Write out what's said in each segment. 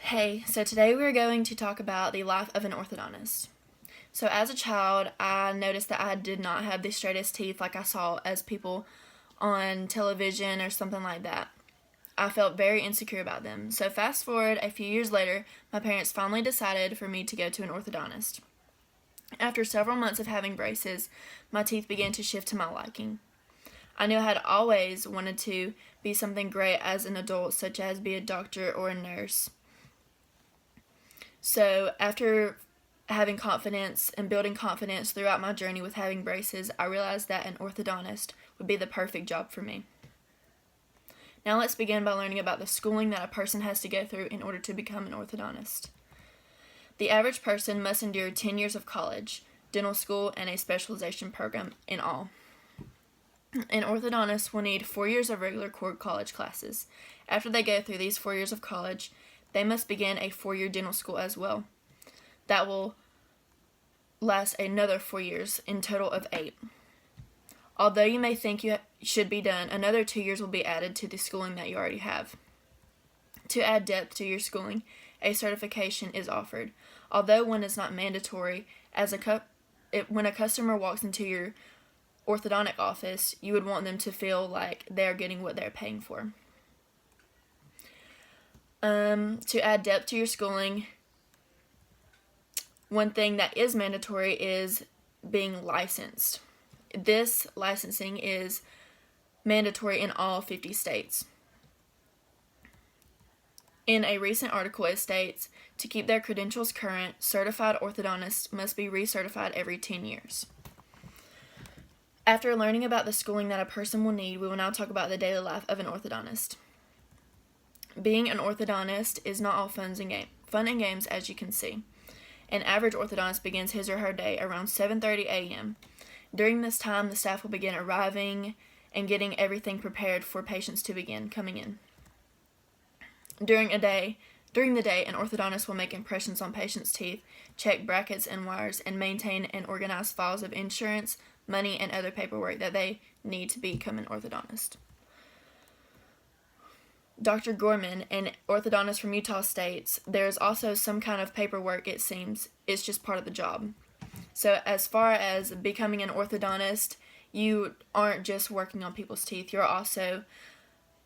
Hey, so today we're going to talk about the life of an orthodontist. So as a child, I noticed that I did not have the straightest teeth like I saw as people on television or something like that. I felt very insecure about them. So fast forward a few years later, my parents finally decided for me to go to an orthodontist. After several months of having braces, my teeth began to shift to my liking. I knew I had always wanted to be something great as an adult, such as be a doctor or a nurse. So after having confidence and building confidence throughout my journey with having braces, I realized that an orthodontist would be the perfect job for me. Now let's begin by learning about the schooling that a person has to go through in order to become an orthodontist. The average person must endure 10 years of college, dental school, and a specialization program in all. An orthodontist will need 4 years of regular core college classes. After they go through these 4 years of college, they must begin a 4-year dental school as well. That will last another 4 years, in total of 8. Although you may think you should be done, another 2 years will be added to the schooling that you already have. To add depth to your schooling, a certification is offered. Although one is not mandatory, when a customer walks into your orthodontic office, you would want them to feel like they are getting what they're paying for. To add depth to your schooling, one thing that is mandatory is being licensed. This licensing is mandatory in all 50 states. In a recent article, it states, to keep their credentials current, certified orthodontists must be recertified every 10 years. After learning about the schooling that a person will need, we will now talk about the daily life of an orthodontist. Being an orthodontist is not all fun and games, as you can see. An average orthodontist begins his or her day around 7:30 a.m. During this time, the staff will begin arriving and getting everything prepared for patients to begin coming in. During the day, an orthodontist will make impressions on patients' teeth, check brackets and wires, and maintain and organize files of insurance, money, and other paperwork that they need to become an orthodontist. Dr. Gorman, an orthodontist from Utah, states, there is also some kind of paperwork, it seems. It's just part of the job. So as far as becoming an orthodontist, you aren't just working on people's teeth. You're also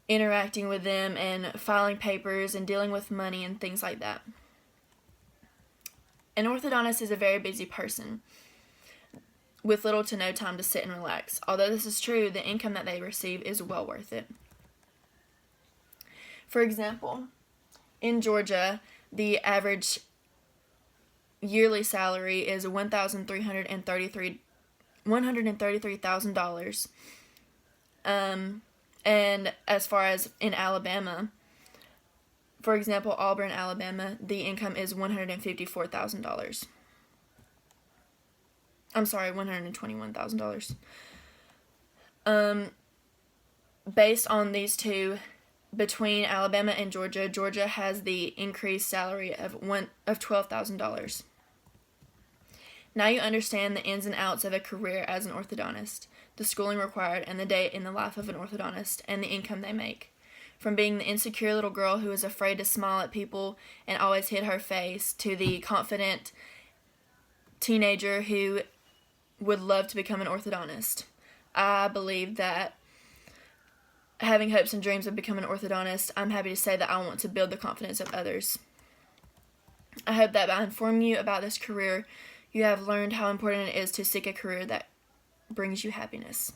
interacting with them and filing papers and dealing with money and things like that. An orthodontist is a very busy person with little to no time to sit and relax. Although this is true, the income that they receive is well worth it. For example, in Georgia, the average yearly salary is $133,000. And as far as in Alabama, for example, Auburn, Alabama, the income is $154,000. I'm sorry, $121,000. Based on these two, between Alabama and Georgia, Georgia has the increased salary of $12,000. Now you understand the ins and outs of a career as an orthodontist, the schooling required, and the day in the life of an orthodontist, and the income they make. From being the insecure little girl who is afraid to smile at people and always hid her face, to the confident teenager who would love to become an orthodontist. I believe that having hopes and dreams of becoming an orthodontist, I'm happy to say that I want to build the confidence of others. I hope that by informing you about this career, you have learned how important it is to seek a career that brings you happiness.